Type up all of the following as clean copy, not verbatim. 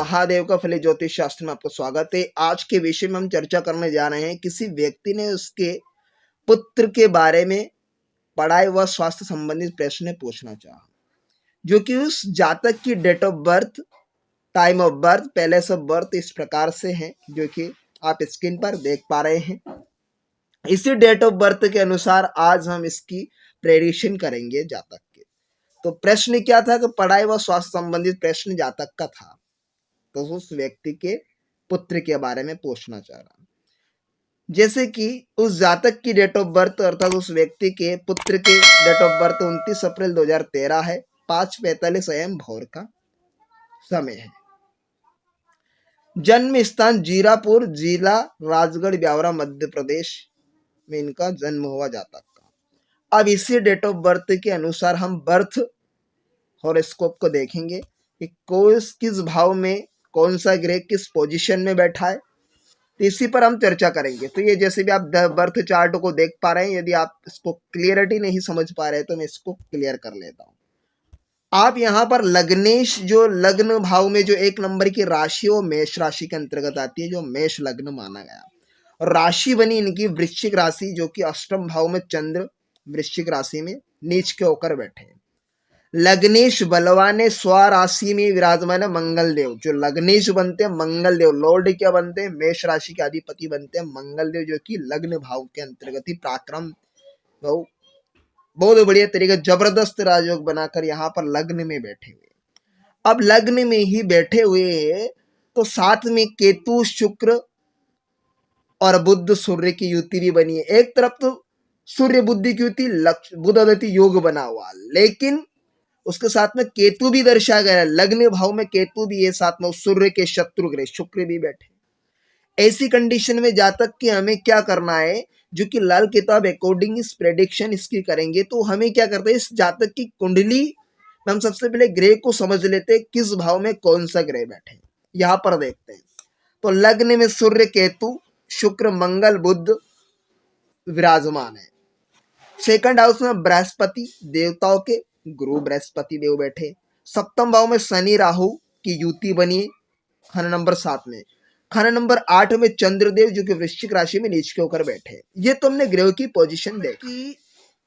महादेव का फली ज्योतिष शास्त्र में आपका स्वागत है। आज के विषय में हम चर्चा करने जा रहे हैं। किसी व्यक्ति ने उसके पुत्र के बारे में पढ़ाई व स्वास्थ्य संबंधित प्रश्न पूछना चाहा, जो कि उस जातक की date of birth, time of birth, palace of birth इस प्रकार से है, जो कि आप स्क्रीन पर देख पा रहे हैं। इसी डेट ऑफ बर्थ के अनुसार आज हम इसकी प्रेडिक्शन करेंगे जातक के। तो प्रश्न क्या था कि पढ़ाई व स्वास्थ्य संबंधित प्रश्न जातक का था, तो उस व्यक्ति के पुत्र के बारे में पूछना चाह रहा। जैसे कि उस जातक की डेट ऑफ बर्थ अर्थात उस व्यक्ति के पुत्र के डेट ऑफ बर्थ 29 अप्रैल 2013 है। 5:45 AM भोर का समय है। जन्म स्थान जीरापुर, जिला राजगढ़, ब्यावरा, मध्य प्रदेश में इनका जन्म हुआ जातक का। अब इसी डेट ऑफ बर्थ के अनुसार हम बर्थ हॉरोस्कोप को देखेंगे कि किस भाव में कौन सा ग्रह किस पोजीशन में बैठा है, तो इसी पर हम चर्चा करेंगे। तो ये जैसे भी आप बर्थ चार्ट को देख पा रहे हैं, यदि आप इसको क्लियरिटी नहीं समझ पा रहे तो मैं इसको क्लियर कर लेता हूँ। आप यहाँ पर लग्नेश, जो लग्न भाव में जो 1 नंबर की राशि वो मेष राशि के अंतर्गत आती है, जो मेष लग्न माना गया। और राशि बनी इनकी वृश्चिक राशि, जो कि अष्टम भाव में चंद्र वृश्चिक राशि में नीच के होकर बैठे। लग्नेश बलवान स्वराशि में विराजमान है मंगल देव। जो लग्नेश बनते हैं मंगल देव, लॉर्ड क्या बनते हैं, मेष राशि के अधिपति बनते हैं मंगल देव, जो कि लग्न भाव के अंतर्गत ही पराक्रम बहुत बढ़िया तरीके जबरदस्त राजयोग बनाकर यहाँ पर लग्न में बैठे हुए। अब लग्न में ही बैठे हुए तो साथ में केतु, शुक्र और बुध सूर्य की युति भी बनी है। एक तरफ तो सूर्य बुद्धि की युति, बुध आदित्य योग बना हुआ, लेकिन उसके साथ में केतु भी दर्शाया गया है। लग्न भाव में केतु भी है, साथ में सूर्य के शत्रु ग्रह शुक्र भी बैठे। ऐसी कंडीशन में जातक के हमें क्या करना है, जो कि लाल किताब अकॉर्डिंग इस प्रेडिक्शन इसकी करेंगे। तो हमें क्या करते हैं, इस जातक की कुंडली में हम सबसे पहले ग्रह को समझ लेते हैं, किस भाव में कौन सा ग्रह बैठे। यहाँ पर देखते हैं तो लग्न में सूर्य, केतु, शुक्र, मंगल, बुध विराजमान है। सेकंड हाउस में बृहस्पति, देवताओं के गुरु बृहस्पति देव बैठे। सप्तम भाव में शनि राहु की युति बनी खाना नंबर 7 में। खाना नंबर 8 में चंद्रदेव, जो कि वृश्चिक राशि में नीच के होकर बैठे। ये तो हमने ग्रह की पोजीशन देखी।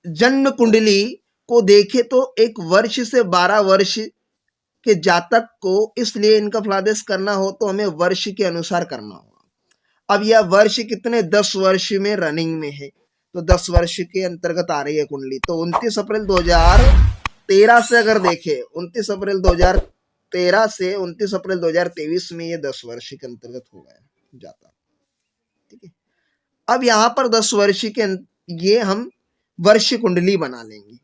जन्म कुंडली को देखे तो 1 वर्ष से 12 वर्ष के जातक को, इसलिए इनका फलादेश करना हो तो हमें वर्ष के अनुसार करना होगा। अब यह वर्ष कितने, 10 वर्ष में रनिंग में है, तो 10 वर्ष के अंतर्गत आ रही है कुंडली। तो 29 अप्रैल 2013 से अगर देखें, 29 अप्रैल 2013 से 29 अप्रैल 2023 में ये 10 वर्ष के अंतर्गत हो गया जाता। ठीक है। अब यहाँ पर 10 वर्ष के ये हम वर्ष कुंडली बना लेंगे।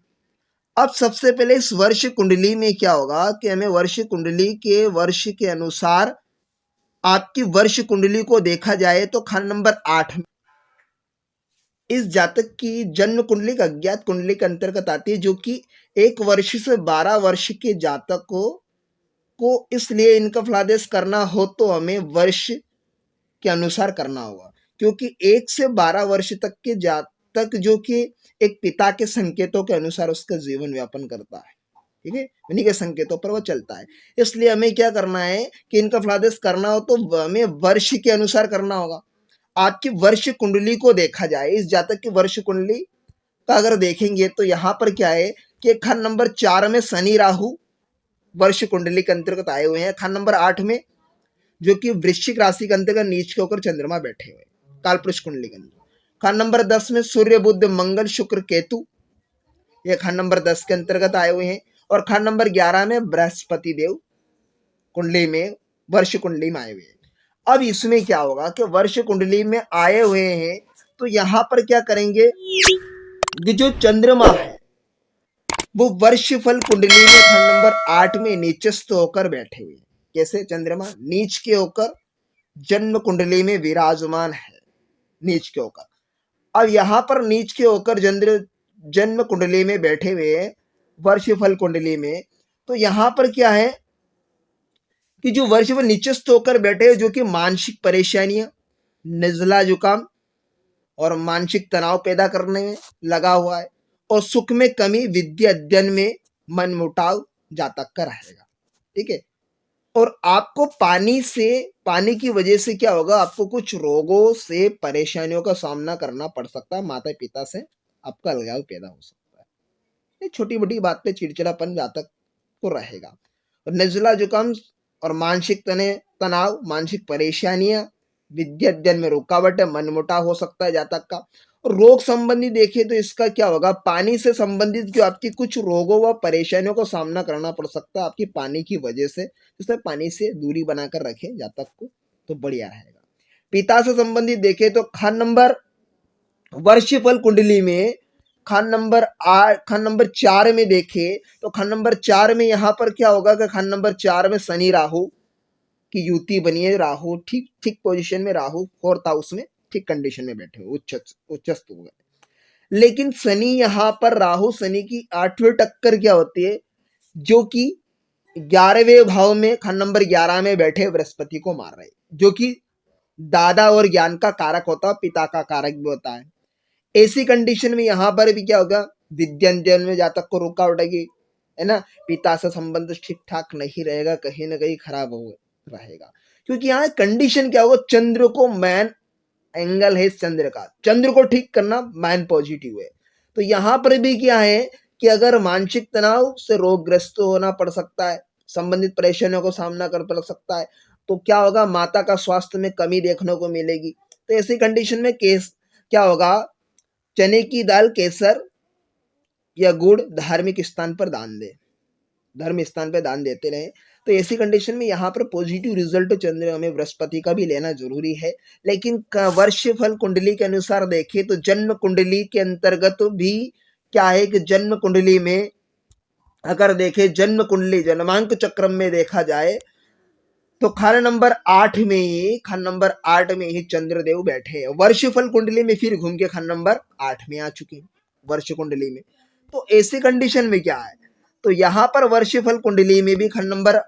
अब सबसे पहले इस वर्ष कुंडली में क्या होगा कि हमें वर्ष कुंडली के वर्ष के अनुसार आपकी वर्ष कुंडली को देखा जाए तो खाना नंबर 8 में इस जातक की जन्म कुंडली का अज्ञात कुंडली के अंतर्गत आती है, जो कि 1 वर्ष से 12 वर्ष के जातक को इसलिए इनका फलादेश करना हो तो हमें वर्ष के अनुसार करना होगा, क्योंकि 1 से 12 वर्ष तक के जातक जो कि एक पिता के संकेतों के अनुसार उसका जीवन व्यापन करता है। ठीक है, उन्हीं के संकेतों पर वो चलता है। इसलिए हमें क्या करना है कि इनका फलादेश करना हो तो हमें वर्ष के अनुसार करना होगा। आपकी वर्ष कुंडली को देखा जाए, इस जातक की वर्ष कुंडली का अगर देखेंगे तो यहाँ पर क्या है कि खान नंबर 4 में शनि राहु वर्ष कुंडली के अंतर्गत आए हुए हैं। खान नंबर 8 में जो कि वृश्चिक राशि के अंतर्गत नीच के होकर चंद्रमा बैठे हुए कालपुरुष कुंडली के अंदर। खान नंबर 10 में सूर्य, बुध, मंगल, शुक्र, केतु, ये खान नंबर 10 के अंतर्गत आए हुए हैं। और खान नंबर 11 में बृहस्पति देव कुंडली में वर्ष कुंडली में आए हुए हैं। अब इसमें क्या होगा कि वर्ष कुंडली में आए हुए हैं तो यहाँ पर क्या करेंगे कि जो चंद्रमा है वो वर्ष फल कुंडली में खंड नंबर 8 में नीचस्थ होकर बैठे हुए। कैसे चंद्रमा नीच के होकर जन्म कुंडली में विराजमान है, नीच के होकर। अब यहाँ पर नीच के होकर जन्म कुंडली में बैठे हुए वर्ष फल कुंडली में, तो यहाँ पर क्या है कि जो वर्ष फल नीचस्थ होकर बैठे जो कि मानसिक परेशानियां, नज़ला जुकाम और मानसिक तनाव पैदा करने में लगा हुआ है, और सुख में कमी, विद्या अध्ययन में मनमुटाव जातक का रहेगा। ठीक है, और आपको पानी की वजह से क्या होगा, आपको कुछ रोगों से, परेशानियों का सामना करना पड़ सकता है, माता पिता से आपका अलगाव पैदा हो सकता है। ये छोटी मोटी बात पे चिड़चिड़ापन जातक को रहेगा। और नज़ला जुकाम और मानसिक तनाव, मानसिक परेशानियां, विद्या अध्ययन में रुकावट है, मनमुटाव हो सकता है जातक का। और रोग संबंधी देखें तो इसका क्या होगा, पानी से संबंधित जो आपकी कुछ रोगों व परेशानियों का सामना करना पड़ सकता है आपकी पानी की वजह से, इसलिए पानी से दूरी बनाकर रखें जातक को, तो बढ़िया रहेगा। पिता से संबंधित देखें तो खान नंबर वर्षफल कुंडली में खान नंबर 4 में देखे तो खान नंबर 4 में यहाँ पर क्या होगा कि खान नंबर 4 में शनि राहु की युति बनी है। राहु ठीक ठीक पोजीशन में, राहु 4th हाउस में ठीक कंडीशन में बैठे हुए, उच्चस्थ हो गए। लेकिन शनि यहाँ पर, राहु शनि की 8वीं टक्कर क्या होती है, जो कि 11वें भाव में खान नंबर 11 में बैठे बृहस्पति को मार रहे, जो कि दादा और ज्ञान का कारक होता है, पिता का कारक भी होता है। ऐसी कंडीशन में यहाँ पर भी क्या होगा, विद्याध्ययन में जातक को रुकावट आएगी, है ना। पिता से संबंध ठीक ठाक नहीं रहेगा, कहीं ना कहीं खराब हो रहेगा, क्योंकि यहाँ कंडीशन क्या होगा, चंद्र को मैन एंगल है, चंद्र का, चंद्र को ठीक करना मैन पॉजिटिव है। तो यहाँ पर भी क्या है कि अगर मानसिक तनाव से रोगग्रस्त होना पड़ सकता है, संबंधित परेशानियों को सामना कर पड़ सकता है, तो क्या होगा, माता का स्वास्थ्य में कमी देखने को मिलेगी। तो ऐसी कंडीशन में केस क्या होगा, चने की दाल, केसर या गुड़ धार्मिक स्थान पर दान दे, धर्म स्थान पर दान देते रहे। तो ऐसी कंडीशन में यहाँ पर पॉजिटिव रिजल्ट चंद्र में बृहस्पति का भी लेना जरूरी है। लेकिन वर्ष फल कुंडली के अनुसार देखें तो जन्म कुंडली के अंतर्गत भी क्या है कि जन्म कुंडली में अगर देखें, जन्म कुंडली जन्मांक चक्रम में देखा जाए तो खान नंबर 8 में ही चंद्रदेव बैठे हैं। वर्षफल कुंडली में फिर घूम के खान नंबर 8 में आ चुके हैं वर्ष कुंडली में। तो ऐसी कंडीशन में क्या है, तो यहां पर वर्षफल कुंडली में भी खान नंबर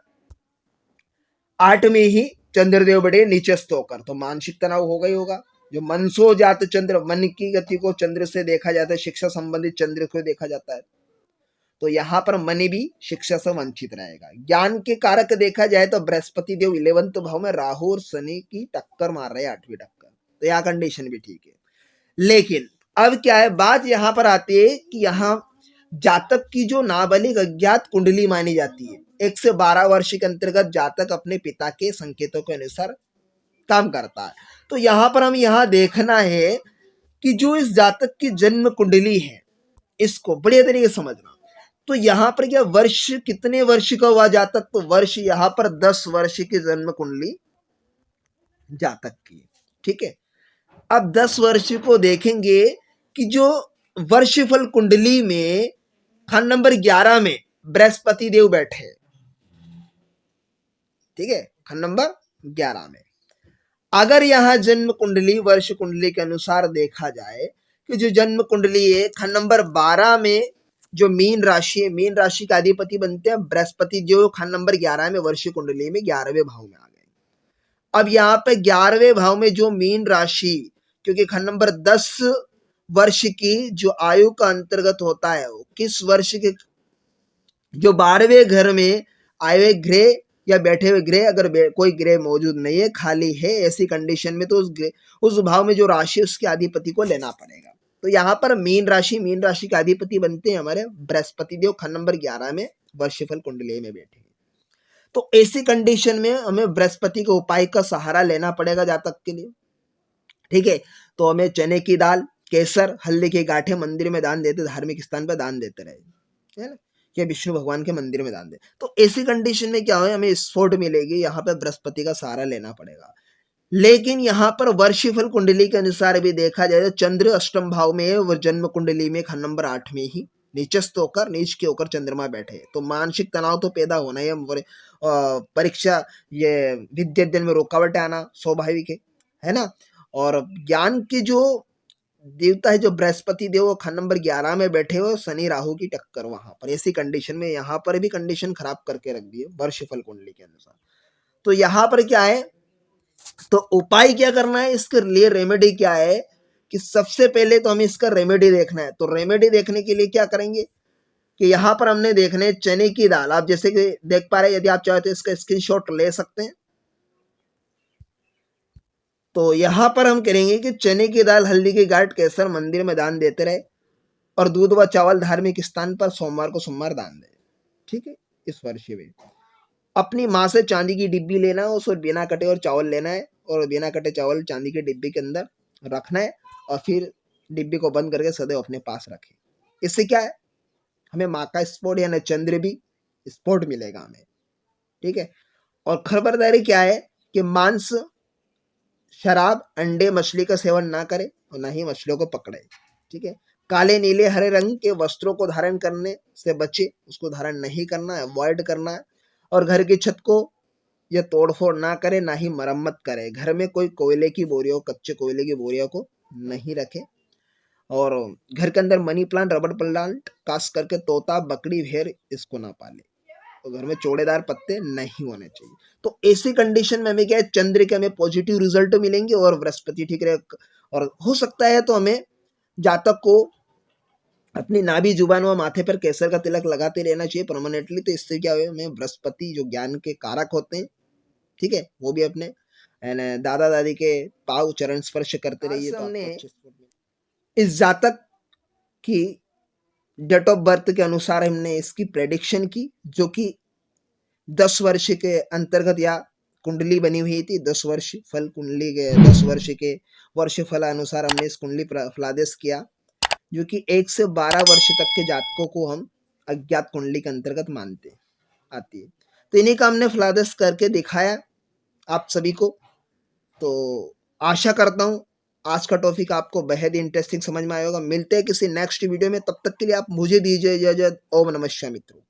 8 में ही चंद्रदेव बैठे नीचस्थ होकर, तो मानसिक तनाव होगा ही होगा। जो मनसो जात चंद्र, मन की गति को चंद्र से देखा जाता है, शिक्षा संबंधित चंद्र को देखा जाता है, तो यहाँ पर मन भी शिक्षा से वंचित रहेगा। ज्ञान के कारक देखा जाए तो बृहस्पति देव 11th भाव में राहु और शनि की टक्कर मार रहे हैं, 8वीं टक्कर, तो यहाँ कंडीशन भी ठीक है। लेकिन अब क्या है, बात यहाँ पर आती है कि यहाँ जातक की जो नाबालिग अज्ञात कुंडली मानी जाती है, 1 से 12 वर्ष के अंतर्गत जातक अपने पिता के संकेतों के अनुसार काम करता है। तो यहाँ पर हम यहाँ देखना है कि जो इस जातक की जन्म कुंडली है, इसको बढ़िया तरीके से समझना। तो यहाँ पर क्या वर्ष, कितने वर्ष का हुआ जातक, तो वर्ष यहाँ पर 10 वर्ष की जन्म कुंडली जातक की। ठीक है, अब 10 वर्ष को देखेंगे कि जो वर्षफल कुंडली में खान नंबर 11 में बृहस्पति देव बैठे, ठीक है, खान नंबर 11 में अगर यहाँ जन्म कुंडली वर्ष कुंडली के अनुसार देखा जाए कि जो जन्म कुंडली है खान नंबर 12 में जो मीन राशि है, मीन राशि का अधिपति बनते हैं बृहस्पति, जो खान नंबर 11 में वर्ष कुंडली में 11वें भाव में आ गए। अब यहाँ पे 11वें भाव में जो मीन राशि, क्योंकि खान नंबर 10 वर्ष की जो आयु का अंतर्गत होता है, वो किस वर्ष के, जो 12वें घर में आए हुए ग्रह या बैठे हुए ग्रह, अगर कोई ग्रह मौजूद नहीं है, खाली है, ऐसी कंडीशन में तो उस भाव में जो राशि उसके अधिपति को लेना पड़ेगा। तो यहाँ पर मीन राशि के अधिपति बनते हैं हमारे बृहस्पति देव, खान नंबर 11 में वर्षफल कुंडली में बैठे। तो ऐसी कंडीशन में हमें बृहस्पति के उपाय का सहारा लेना पड़ेगा जातक के लिए। ठीक है, तो हमें चने की दाल, केसर, हल्दी के गांठे मंदिर में दान देते, धार्मिक स्थान पर दान देते रहे, है ना, या विष्णु भगवान के मंदिर में दान दे। तो ऐसी कंडीशन में क्या है, हमें स्फोट मिलेगी, यहाँ पे बृहस्पति का सहारा लेना पड़ेगा। लेकिन यहाँ पर वर्षफल कुंडली के अनुसार भी देखा जाए तो चंद्र अष्टम भाव में, वो जन्म कुंडली में खान नंबर 8 में ही नीचस्थ होकर, नीच के होकर चंद्रमा बैठे, तो मानसिक तनाव तो पैदा होना है, परीक्षा, ये विद्याध्ययन में रुकावट आना स्वाभाविक है ना। और ज्ञान के जो देवता है जो बृहस्पति देव, खान नंबर 11 में बैठे हुए, शनि राहु की टक्कर वहां पर, ऐसी कंडीशन में यहाँ पर भी कंडीशन खराब करके रख दी है वर्षफल कुंडली के अनुसार। तो यहाँ पर क्या है तो उपाय क्या करना है, इसके लिए रेमेडी क्या है कि सबसे पहले तो हमें इसका रेमेडी देखना है। तो रेमेडी देखने के लिए क्या करेंगे कि यहाँ पर हमने देखने है चने की दाल। आप जैसे कि देख पा रहे हैं, यदि आप चाहे तो इसका स्क्रीनशॉट ले सकते हैं। तो यहाँ पर हम करेंगे कि चने की दाल, हल्दी की गांठ, केसर मंदिर में दान देते रहे और दूध व चावल धार्मिक स्थान पर सोमवार को सोमवार दान दे। ठीक है, इस वर्ष में अपनी माँ से चांदी की डिब्बी लेना है, उसको बिना कटे और चावल लेना है और बिना कटे चावल चांदी की डिब्बी के अंदर रखना है और फिर डिब्बी को बंद करके सदैव अपने पास रखें। इससे क्या है, हमें माँ का स्पोर्ट यानी चंद्र भी स्पोर्ट मिलेगा हमें। ठीक है, और खबरदारी क्या है कि मांस, शराब, अंडे, मछली का सेवन ना करे और ना ही मछलियों को पकड़े। ठीक है, काले, नीले, हरे रंग के वस्त्रों को धारण करने से बचे, उसको धारण नहीं करना है, अवॉइड करना है। और घर की छत को या तोड़फोड़ ना करे, ना ही मरम्मत करे। घर में कोई कोयले की बोरियों, कच्चे कोयले की बोरियों को नहीं रखे। और घर के अंदर मनी प्लांट, रबर प्लांट, खास करके तोता, बकरी, भेड़, इसको ना पाले। तो घर में चौड़ेदार पत्ते नहीं होने चाहिए। तो ऐसी कंडीशन में हमें क्या है, चंद्र के हमें पॉजिटिव रिजल्ट मिलेंगे और बृहस्पति ठीक रहे। और हो सकता है तो हमें जातक को अपनी नाभि, जुबान व माथे पर केसर का तिलक लगाते रहना चाहिए परमानेंटली। तो इससे क्या हुआ, हमें बृहस्पति जो ज्ञान के कारक होते हैं, ठीक है, वो भी अपने दादा दादी के पाव चरण स्पर्श करते रहिए। तो हमने इस जातक की डेट ऑफ बर्थ के अनुसार हमने इसकी प्रेडिक्शन की, जो कि 10 वर्ष के अंतर्गत या कुंडली बनी हुई थी। 10 वर्ष फल कुंडली के 10 वर्ष के वर्ष फल अनुसार हमने इस कुंडली फलादेश किया, जो कि 1 से 12 वर्ष तक के जातकों को हम अज्ञात कुंडली के अंतर्गत मानते आती है। तो इन्हीं का हमने फलादेश करके दिखाया आप सभी को। तो आशा करता हूँ आज का टॉपिक आपको बेहद इंटरेस्टिंग समझ में आएगा। मिलते हैं किसी नेक्स्ट वीडियो में, तब तक के लिए आप मुझे दीजिए इजाजत। ओम नमः शिवाय मित्रों।